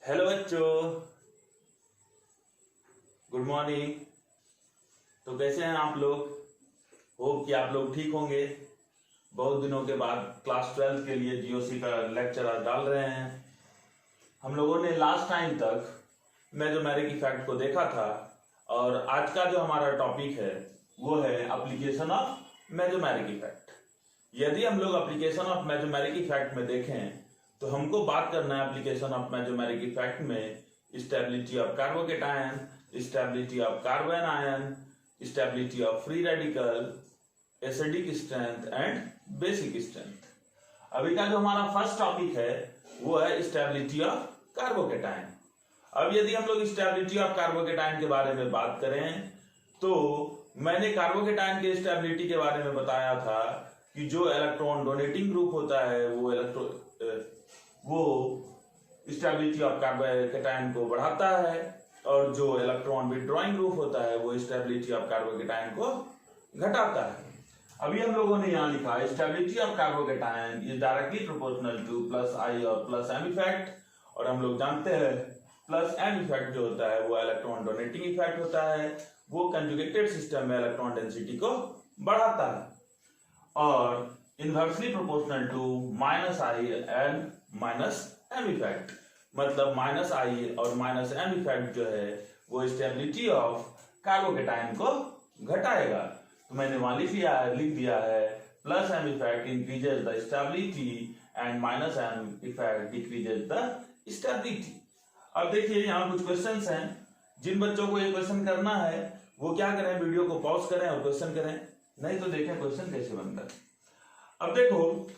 Hello बच्चों, good morning. तो कैसे हैं आप लोग? होप कि आप लोग ठीक होंगे। बहुत दिनों के बाद क्लास 12 के लिए जीओसी का लेक्चर आज डाल रहे हैं। हम लोगों ने लास्ट टाइम तक मैथमेटिक इफेक्ट को देखा था और आज का जो हमारा टॉपिक है वो है एप्लीकेशन ऑफ मैथमेटिक इफेक्ट। यदि हम लोग एप्लीकेशन ऑफ मैथमेटिक इफेक्ट में देखें तो हमको बात करना है एप्लीकेशन ऑफ मैथमेटिक इफेक्ट में stability of carbocation, stability of carbon ion, stability of free radical, acidic strength and basic strength. अभी का जो हमारा फर्स्ट टॉपिक है वो है स्टेबिलिटी ऑफ कार्बोकेटायन। अब यदि हम लोग स्टेबिलिटी ऑफ कार्बोकेटायन के बारे में बात करें तो मैंने कार्बोकेटायन के स्टेबिलिटी के बारे में बताया था कि जो इलेक्ट्रॉन डोनेटिंग ग्रुप होता है वो स्टेबिलिटी ऑफ कार्बोकेटायन को बढ़ाता है और जो इलेक्ट्रॉन विथड्रॉइंग ग्रुप होता है वो स्टेबिलिटी ऑफ कार्बोकेटायन को घटाता है। अभी हम लोगों ने यहाँ लिखा है stability of carbocation is directly proportional to plus I और प्लस एम इफेक्ट। और हम लोग जानते हैं प्लस एम इफेक्ट जो होता है वो इलेक्ट्रॉन डोनेटिंग इफेक्ट होता है, वो कंजुगेटेड सिस्टम में इलेक्ट्रॉन डेंसिटी को बढ़ाता है। और inversely proportional to minus I and minus M effect, मतलब माइनस आई और माइनस एम इफेक्ट जो है वो स्टेबिलिटी ऑफ कार्बोकेटायन को घटाएगा। तो मैंने वहां लिख दिया है plus M effect increases the stability and minus M effect decreases the stability. अब देखिए यहाँ कुछ क्वेश्चंस हैं। जिन बच्चों को ये क्वेश्चन करना है वो क्या करें, वीडियो को पॉज करें और क्वेश्चन करें, नहीं तो देखें क्वेश्चन कैसे बनता है। अब देखो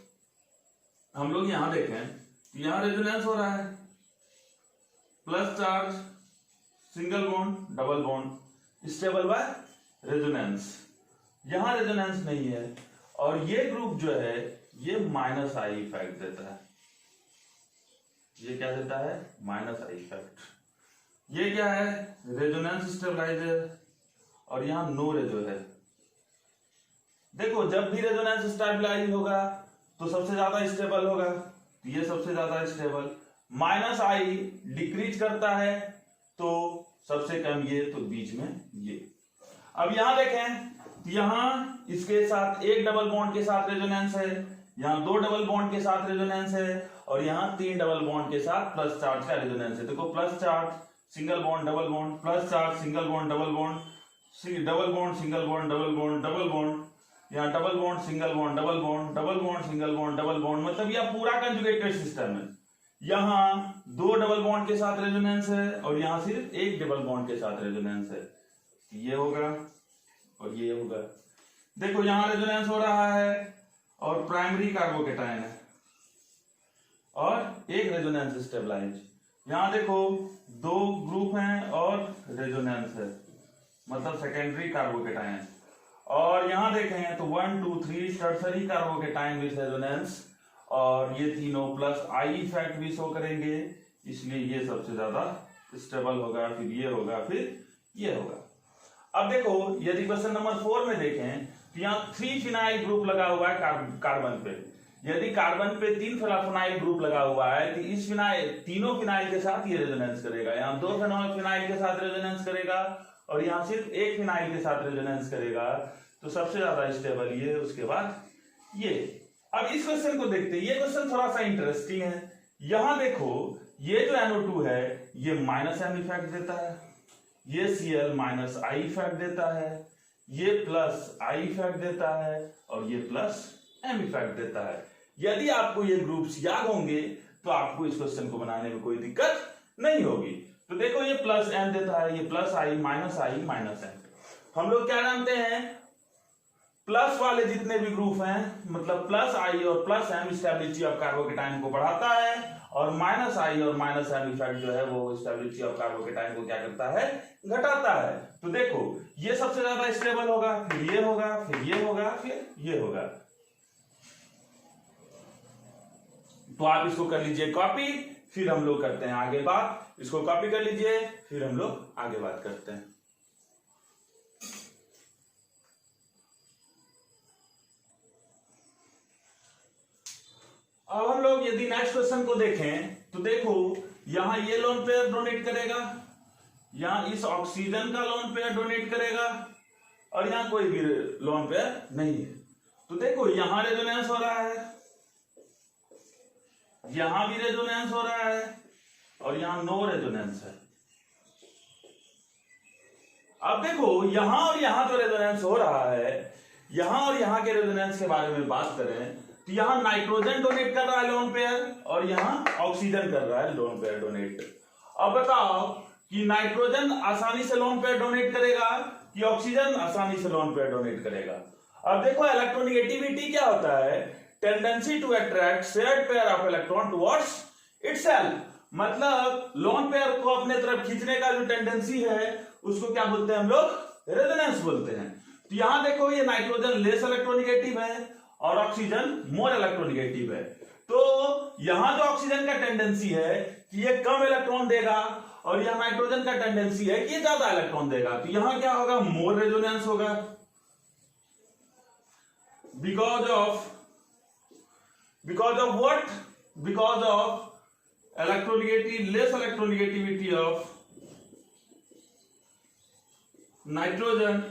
हम लोग यहां देखें, यहां रेजोनेंस हो रहा है, plus charge, single bond, double bond, stable by resonance. यहां रेजोनेंस नहीं है और ये ग्रुप जो है ये माइनस आई इफेक्ट देता है। ये क्या देता है? Minus I effect. ये क्या है? Resonance stabilizer. और यहां नो रेजो है। देखो जब भी रेजोनेंस स्टेबलाइज होगा तो सबसे ज्यादा स्टेबल होगा, तो ये सबसे ज्यादा स्टेबल। माइनस आई डिक्रीज करता है तो सबसे कम ये, तो बीच में ये। अब यहां देखें, यहां इसके साथ एक डबल बॉन्ड के साथ रेजोनेंस है, यहां दो डबल बॉन्ड के साथ रेजोनेंस है और यहां तीन डबल बॉन्ड के साथ प्लस चार्ज का रेजोनेंस है। देखो plus charge, single bond, double bond, plus charge, single bond, double bond, double bond, single bond, double bond, double bond, यहाँ double bond, single bond, double bond, double bond, single bond, double bond, मतलब यह पूरा conjugated system है। यहाँ दो double bond के साथ resonance है और यहाँ सिर्फ एक डबल बॉन्ड के साथ रेजोनेंस है। ये होगा और ये होगा। देखो यहाँ रेजोनेंस हो रहा है और प्राइमरी कार्बोकेटायन है और एक रेजोनेंस स्टेबलाइज। यहाँ देखो दो ग्रुप हैं और रेजोनेंस है, मतलब सेकेंडरी कार्बोकेटायन। और यहां देखें तो 1 2 3 टर्सरी कार्बोकेटायन विद रेजोनेंस और ये तीनों प्लस आई इफेक्ट भी शो करेंगे, इसलिए ये सबसे ज्यादा स्टेबल होगा, फिर ये होगा, फिर ये होगा। अब देखो यदि क्वेश्चन नंबर 4 में देखें तो यहाँ 3 फिनाइल ग्रुप लगा हुआ है कार्बन पे। यदि कार्बन पे 3 फिनाइल ग्रुप लगा हुआ है तो इस तीनों फिनाइल के साथ ये रेजोनेंस करेगा। यहाँ 2 फिनाइल के साथ रेजोनेंस करेगा और यहाँ सिर्फ एक फिनाइल के साथ रेजोनेंस करेगा, तो सबसे ज्यादा स्टेबल ये, उसके बाद ये। अब इस क्वेश्चन को देखते हैं, ये क्वेश्चन थोड़ा सा इंटरेस्टिंग है। यहां देखो ये जो NO2 है ये माइनस एम इफेक्ट देता है, ये Cl माइनस आई इफेक्ट देता है, ये प्लस आई इफेक्ट देता है और ये प्लस एम इफेक्ट देता है। यदि आपको ये ग्रुप्स याद होंगे तो आपको इस क्वेश्चन को बनाने में कोई दिक्कत नहीं होगी। तो देखो ये प्लस एम देता है, ये प्लस आई, माइनस एम। हम लोग क्या जानते हैं, प्लस वाले जितने भी ग्रुप हैं, मतलब प्लस आई और plus M stability of carbocation को बढ़ाता है और माइनस आई और माइनस एम इफेक्ट जो है वो स्टेबिलिटी ऑफ कार्बोकेटायन को क्या करता है? घटाता है। तो देखो ये सबसे ज्यादा स्टेबल होगा, फिर ये होगा, फिर ये होगा, फिर ये होगा। तो आप इसको कर लीजिए कॉपी, फिर हम लोग करते हैं आगे बात। इसको कॉपी कर लीजिए, फिर हम लोग आगे बात करते हैं। अब हम लोग यदि नेक्स्ट क्वेश्चन को देखें तो देखो यहां ये लोन पेयर डोनेट करेगा, यहां इस ऑक्सीजन का लोन पेयर डोनेट करेगा, और यहां कोई भी लोन पेयर नहीं है। तो देखो यहां रेजोनेंस हो रहा है, यहां भी रेजोनेंस हो रहा है, और यहां नो रेजोनेंस है। अब देखो यहां और यहां जो रेजोनेंस हो रहा है, यहां और यहां के रेजोनेंस के बारे में बात करें तो यहां नाइट्रोजन डोनेट कर रहा है लोन पेयर, और यहां ऑक्सीजन कर रहा है लोन पेयर डोनेट। अब बताओ कि नाइट्रोजन आसानी से लोन पेयर डोनेट करेगा कि ऑक्सीजन आसानी से लोन पेयर डोनेट करेगा? अब देखो इलेक्ट्रोनेगेटिविटी क्या होता है? Tendency to attract shared pair of electron towards itself. मतलब लोन पेयर को अपने तरफ खींचने का जो टेंडेंसी है उसको क्या बोलते हैं हम लोग? रेजोनेंस बोलते हैं। तो यहां देखो ये नाइट्रोजन लेस इलेक्ट्रोनेगेटिव है और ऑक्सीजन मोर इलेक्ट्रोनेगेटिव है। तो यहां जो ऑक्सीजन का टेंडेंसी है कि ये कम इलेक्ट्रॉन देगा, और यहां नाइट्रोजन का टेंडेंसी है कि ये ज्यादा इलेक्ट्रॉन देगा। तो यहां क्या होगा? मोर रेजोनेंस होगा, because of what? Because of less electronegativity of nitrogen.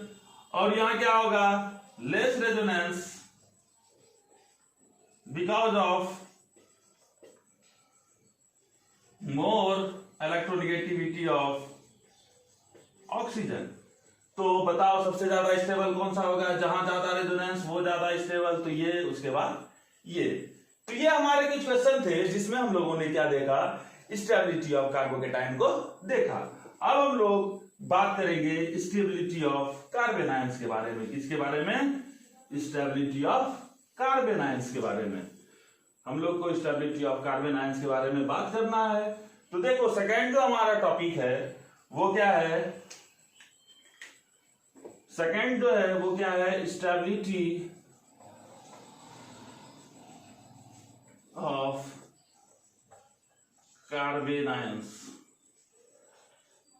और यहां क्या होगा? Less resonance because of more electronegativity of oxygen. तो बताओ सबसे ज्यादा स्टेबल कौन सा होगा? जहां ज्यादा रेजोनेंस वो ज्यादा स्टेबल। तो ये, उसके बाद ये। तो ये हमारे कुछ क्वेश्चन थे जिसमें हम लोगों ने क्या देखा? स्टेबिलिटी ऑफ कार्बोकेटाइन को देखा। अब हम लोग बात करेंगे स्टेबिलिटी ऑफ कार्बन आयंस के बारे में। किसके बारे में? स्टेबिलिटी ऑफ कार्बन आयंस के बारे में। हम लोग को स्टेबिलिटी ऑफ कार्बन आयंस के बारे में बात करना है। तो देखो सेकंड जो हमारा टॉपिक है वो क्या है? सेकंड जो है वो क्या है? Stability of carbon ions.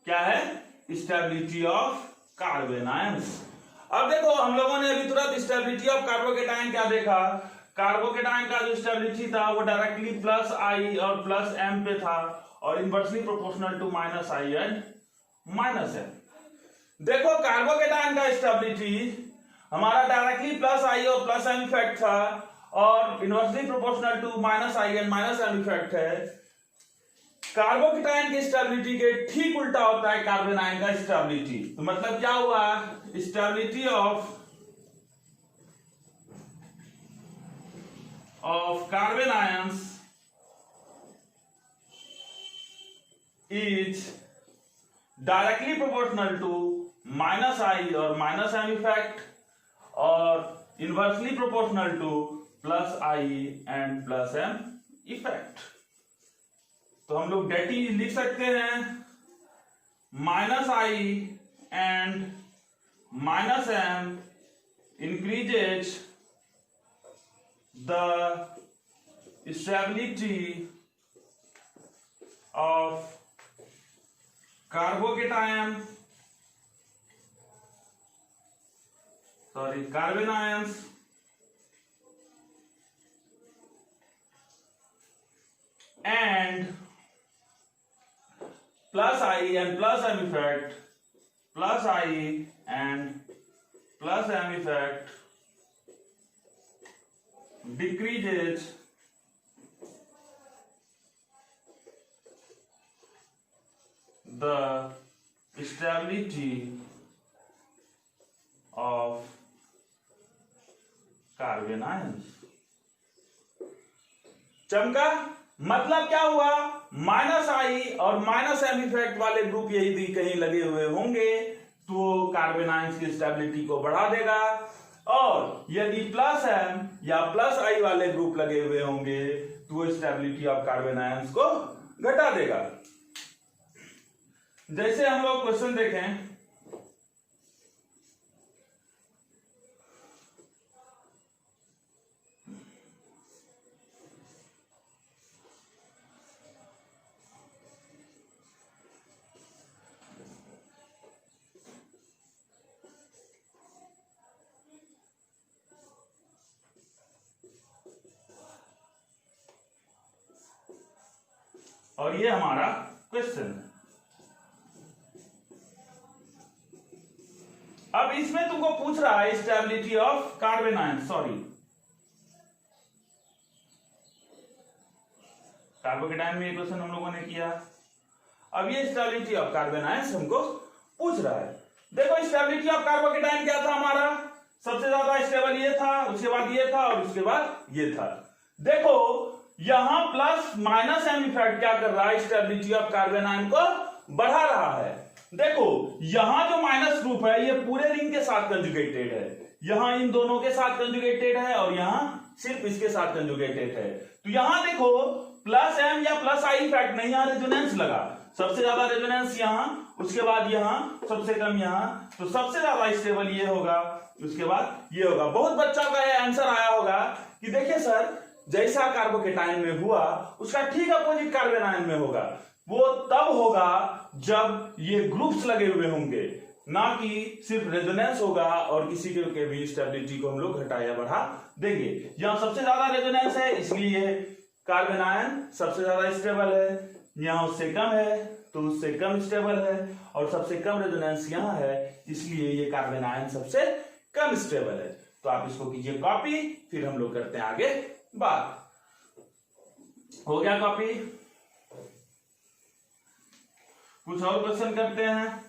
क्या है? Stability of carbon ions. अब देखो हम लोगों ने अभी तुरंत स्टेबिलिटी ऑफ कार्बोकेटाइन क्या देखा? कार्बोकेटाइन का जो स्टेबिलिटी था वो डायरेक्टली प्लस आई और प्लस एम पे था, और inversely proportional to minus I and minus M. देखो कार्बोकेटाइन का स्टेबिलिटी हमारा डायरेक्टली प्लस आई और प्लस एम इफेक्ट था, और inversely proportional to minus I and minus M effect है। कार्बोकेटाइन की स्टेबिलिटी के ठीक उल्टा होता है कार्बन आयन का स्टेबिलिटी। तो मतलब क्या हुआ? Stability of carbon ions is directly proportional to minus I और माइनस एम इफेक्ट, और inversely proportional to plus I and plus M effect. तो हम लोग डेटी लिख सकते हैं minus I and minus M increases the stability of carbon ions and plus I and plus M effect, plus I and plus M effect decreases the stability of carbon ions. चमका? मतलब क्या हुआ? माइनस आई और minus M effect वाले group यदि कहीं लगे हुए होंगे तो कार्बन आयंस की स्टेबिलिटी को बढ़ा देगा, और यदि प्लस एम या प्लस आई वाले ग्रुप लगे हुए होंगे तो स्टेबिलिटी ऑफ कार्बन आयंस को घटा देगा। जैसे हम लोग क्वेश्चन देखें, और ये हमारा क्वेश्चन है। अब इसमें तुमको पूछ रहा है stability of carbon ion, sorry carbocation में ये क्वेश्चन हम लोगों ने किया। अब ये स्टेबिलिटी ऑफ कार्बन आयन हमको पूछ रहा है। देखो स्टेबिलिटी ऑफ कार्बोकेटायन क्या था हमारा, सबसे ज्यादा स्टेबल ये था, उसके बाद ये था और उसके बाद ये था। देखो यहां प्लस माइनस एम इफेक्ट क्या कर रहा है, स्टेबिलिटी ऑफ कार्बन आयन को बढ़ा रहा है। देखो यहां जो माइनस ग्रुप है ये पूरे रिंग के साथ कंजुगेटेड है, यहां इन दोनों के साथ कंजुगेटेड है और यहां सिर्फ इसके साथ कंजुगेटेड है। तो यहां देखो प्लस एम या प्लस आई इफेक्ट नहीं, यहां रेजोनेंस लगा, सबसे ज्यादा रेजोनेंस यहां, उसके बाद यहां, सबसे कम यहां, तो सबसे ज्यादा स्टेबल ये होगा, उसके बाद ये होगा। बहुत बच्चों का ये आंसर आया होगा कि देखिए सर जैसा कार्बोकेटायन में हुआ उसका ठीक अपोजिट कार्बन आयन में होगा। वो तब होगा जब ये ग्रुप्स लगे हुए होंगे, ना कि सिर्फ रेजोनेंस होगा और किसी के भी स्टेबिलिटी को हम लोग घटा या बढ़ा देंगे। यहां सबसे ज्यादा रेजोनेंस है इसलिए कार्बन आयन सबसे ज्यादा स्टेबल है, यहां उससे कम है तो उससे कम स्टेबल है, और सबसे कम रेजोनेंस यहां है इसलिए ये कार्बन आयन सबसे कम स्टेबल है। तो आप इसको कीजिए कॉपी, फिर हम लोग करते हैं आगे बात। हो गया कॉपी, कुछ और क्वेश्चन करते हैं।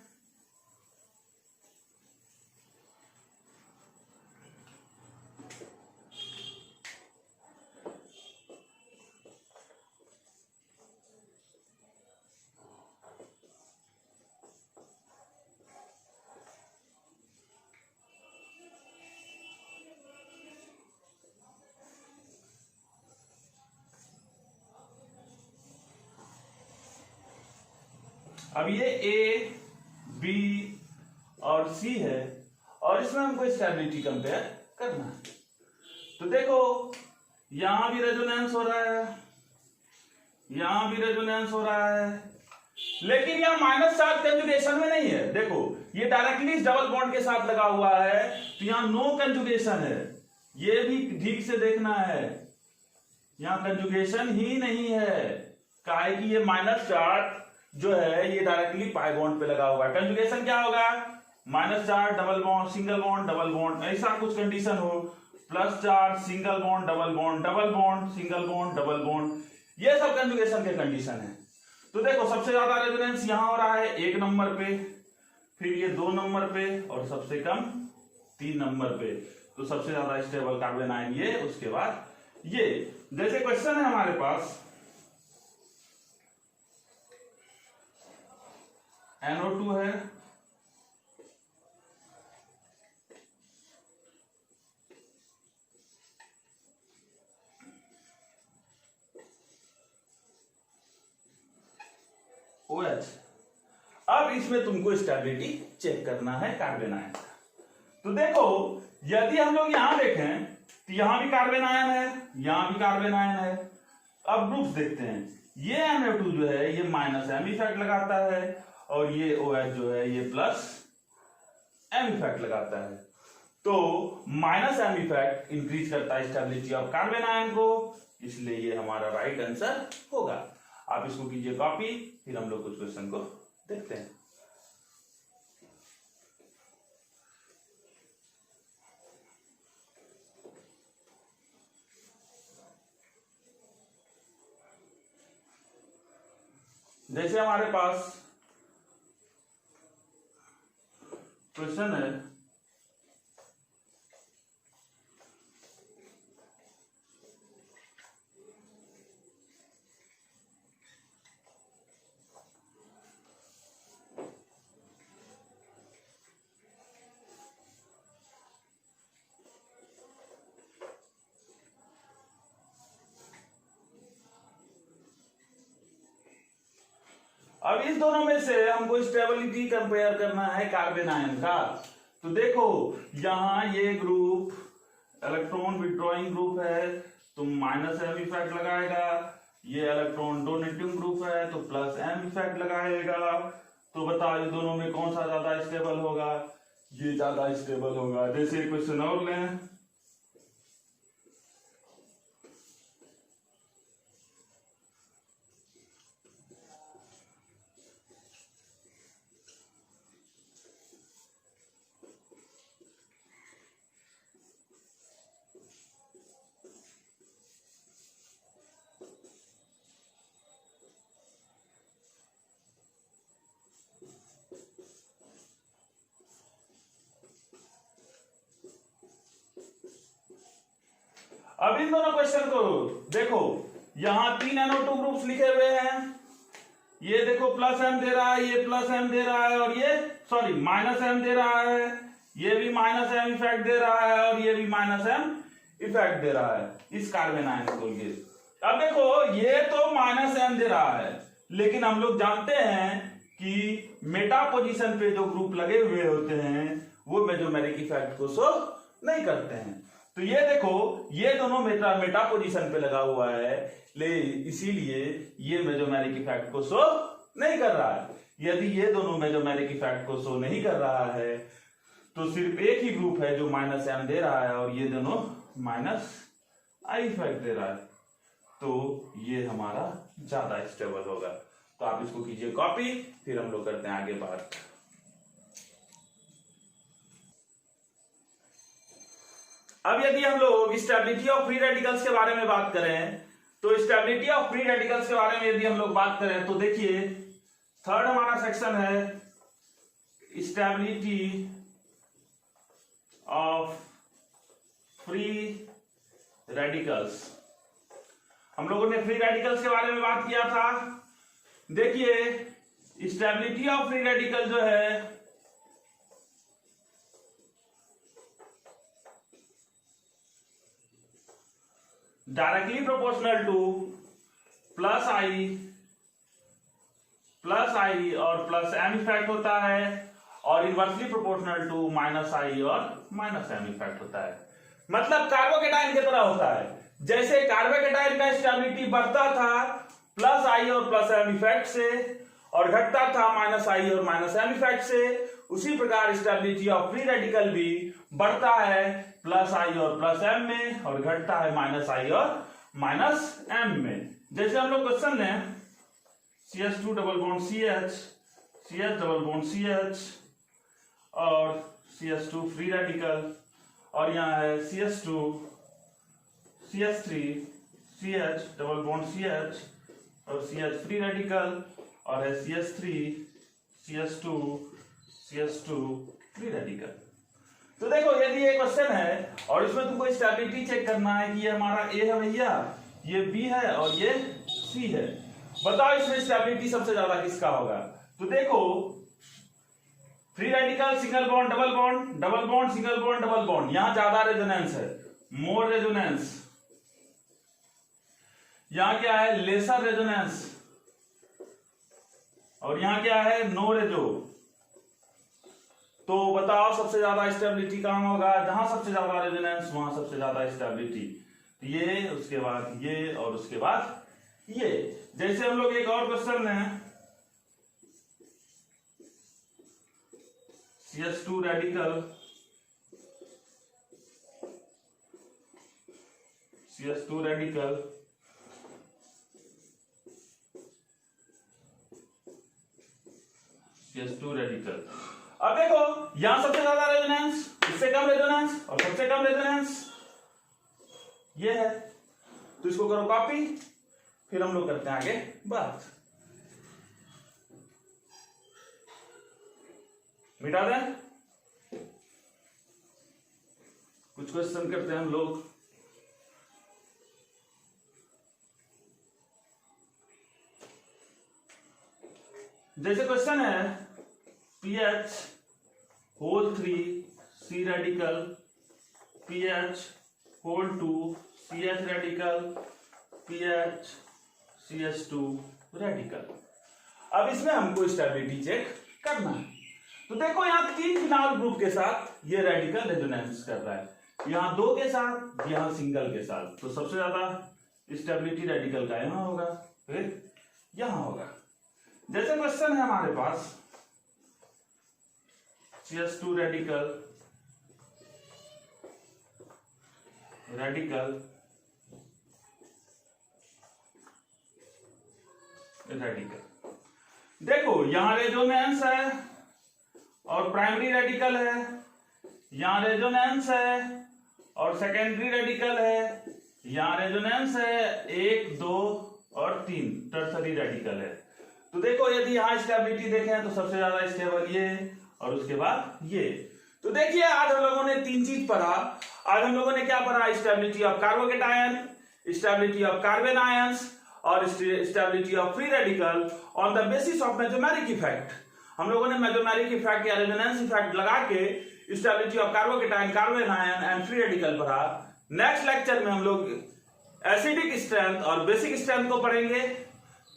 अब ये ए बी और सी है और इसमें हमको स्टेबिलिटी कंपेयर करना है। तो देखो यहां भी रेजोनेंस हो रहा है, यहां भी रेजोनेंस हो रहा है, लेकिन यहां माइनस चार्ज कंजुगेशन में नहीं है। देखो ये डायरेक्टली डबल बॉन्ड के साथ लगा हुआ है तो यहां नो कंजुगेशन है, ये भी ठीक से देखना है, यहां कंजुगेशन ही नहीं है, काहे कि ये माइनस चार्ज जो है ये डायरेक्टली पाई बॉन्ड पे लगा हुआ है। कंजुगेशन क्या होगा, minus charge double bond, single bond double bond, ऐसा कुछ कंडीशन हो, plus charge single bond double bond, double bond single bond double bond, ये सब कंजुगेशन के कंडीशन है। तो देखो सबसे ज्यादा रेजोनेंस यहां हो रहा है 1 नंबर पे, फिर ये 2 नंबर पे और सबसे कम 3 नंबर पे। तो सबसे ज्यादा स्टेबल कार्बन आयन ये, उसके बाद ये। जैसे क्वेश्चन है हमारे पास NO2 है, OH। अब इसमें तुमको स्टेबिलिटी चेक करना है कार्बन आयन का। तो देखो यदि हम लोग यहां देखें तो यहां भी कार्बन आयन है, यहां भी कार्बन आयन है। अब ग्रुप्स देखते हैं, ये NO2 जो है ये माइनस एम इफेक्ट लगाता है और ये OH जो है ये प्लस एम इफेक्ट लगाता है। तो माइनस एम इफेक्ट इंक्रीज करता है स्टेबिलिटी ऑफ कार्बन आयन को, इसलिए ये हमारा राइट आंसर होगा। आप इसको कीजिए कॉपी, फिर हम लोग कुछ क्वेश्चन को देखते हैं। जैसे हमारे पास क्वेश्चन है अब इस दोनों में से हमको स्टेबिलिटी कंपेयर करना है कार्बन आयन का। तो देखो यहां ये ग्रुप इलेक्ट्रॉन विड्रॉइंग ग्रुप है तो माइनस एम इफेक्ट लगाएगा, ये इलेक्ट्रॉन डोनेटिंग ग्रुप है तो प्लस एम इफेक्ट लगाएगा। तो बताओ ये दोनों में कौन सा ज्यादा स्टेबल होगा, ये ज्यादा स्टेबल होगा। जैसे क्वेश्चन और लें, अब इन दोनों क्वेश्चन को देखो, यहां 3 NO2 ग्रुप्स लिखे हुए हैं, ये देखो प्लस m दे रहा है, ये प्लस m दे रहा है, और ये सॉरी माइनस m दे रहा है, ये भी माइनस m इफेक्ट दे रहा है, और ये भी माइनस m इफेक्ट दे रहा है इस कार्बन आयन को लिए। अब देखो ये तो माइनस m दे रहा है, लेकिन हम लोग जानते हैं कि मेटा पोजीशन पे जो ग्रुप लगे हुए होते हैं वो मेसोमेरिक इफेक्ट को शो नहीं करते हैं। तो ये देखो ये दोनों मेटा पोजीशन पे लगा हुआ है, इसीलिए ये मेसोमेरिक इफेक्ट को शो नहीं कर रहा है। यदि ये दोनों मेसोमेरिक इफेक्ट को शो नहीं कर रहा है तो सिर्फ एक ही ग्रुप है जो माइनस m दे रहा है, और ये दोनों माइनस I इफेक्ट दे रहा है, तो ये हमारा ज्यादा स्टेबल होगा। तो आप इसको कीजिए कॉपी, फिर हम लोग करते हैं आगे बात। अब यदि हम लोग स्टेबिलिटी ऑफ फ्री रेडिकल्स के बारे में बात करें, तो स्टेबिलिटी ऑफ फ्री रेडिकल्स के बारे में यदि हम लोग बात करें तो देखिए थर्ड हमारा सेक्शन है स्टेबिलिटी ऑफ फ्री रेडिकल्स। हम लोगों ने फ्री रेडिकल्स के बारे में बात किया था। देखिए स्टेबिलिटी ऑफ फ्री रेडिकल जो है directly proportional to plus I और प्लस m इफेक्ट होता है, और inversely proportional to minus I और माइनस m इफेक्ट होता है। मतलब कार्बोकेटाइन की तरह होता है, जैसे कार्बोकेटाइन का स्टेबिलिटी बढ़ता था प्लस आई और प्लस m इफेक्ट से, और घटता था माइनस आई और माइनस m इफेक्ट से, उसी प्रकार स्टेबिलिटी ऑफ फ्री रेडिकल भी बढ़ता है प्लस आई और प्लस m में, और घटता है माइनस आई और माइनस m में। जैसे हम लोग क्वेश्चन लें CH2 double bond CH, CH double bond CH और CH2 फ्री रेडिकल, और यहाँ है CH2 CH3 CH double bond CH और CH फ्री रेडिकल, और है CH3 CH2 CH2 free radical. तो देखो यदि ये क्वेश्चन है और इसमें तुमको स्टेबिलिटी चेक करना है कि ये हमारा A है भैया, ये B है और ये C है, बताओ इसमें स्टेबिलिटी सबसे ज्यादा किसका होगा। तो देखो free radical single bond double bond, double bond single bond double bond, यहां ज्यादा रेजोनेंस है, मोर रेजोनेंस। यहां क्या है, लेसर रेजोनेंस, और यहां क्या है, नो रेजो। तो बताओ सबसे ज्यादा स्टेबिलिटी कहां होगा, जहां सबसे ज्यादा रेजोनेंस वहां सबसे ज्यादा स्टेबिलिटी। ये उसके बाद ये और उसके बाद ये। जैसे हम लोग एक और क्वेश्चन है CH2 radical, CH2 radical CH2 radical. अब देखो यहां सबसे ज्यादा रेजोनेंस, इससे कम रेजोनेंस और सबसे कम रेजोनेंस ये है, तो इसको करो कॉपी, फिर हम लोग करते हैं आगे बात। मिटा दें, कुछ क्वेश्चन करते हैं हम लोग। जैसे क्वेश्चन है PH whole 3 C radical, PH whole 2 CH radical, PH CH2 radical. अब इसमें हमको स्टेबिलिटी चेक करना है। तो देखो यहां 3 फिनॉल ग्रुप के साथ ये रेडिकल रेजोनेंस कर रहा है, यहां 2 के साथ, यहां सिंगल के साथ, तो सबसे ज्यादा स्टेबिलिटी रेडिकल का यहां होगा, फिर यहां होगा। जैसे क्वेश्चन है हमारे पास CH2 रेडिकल, रेडिकल रेडिकल, देखो यहां रेजोनेंस है और प्राइमरी रेडिकल है, यहां रेजोनेंस है और सेकेंडरी रेडिकल है, यहां रेजोनेंस है 1 2 और 3 टर्सरी रेडिकल है। तो देखो यदि यहां स्टेबिलिटी देखें तो सबसे ज्यादा स्टेबल ये और उसके बाद ये। तो देखिए आज हम लोगों ने 3 चीज पढ़ा। आज हम लोगों ने क्या पढ़ा? Stability of carbocation, stability of carbon ions और stability of free radical on the basis of mesomeric effect. हम लोगों ने मेसोमेरिक इफेक्ट या रेजोनेंस इफेक्ट लगा के stability of carbocation, carbon ion and free radical पढ़ा। नेक्स्ट लेक्चर में हम लोग एसिडिक स्ट्रेंथ और बेसिक स्ट्रेंथ को पढ़ेंगे।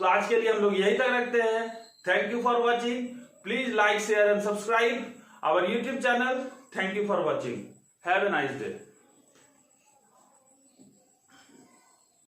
तो आज के लिए हम लोग यही तक रखते हैं। Thank you for watching. Please like, share and subscribe our YouTube channel. Thank you for watching. Have a nice day.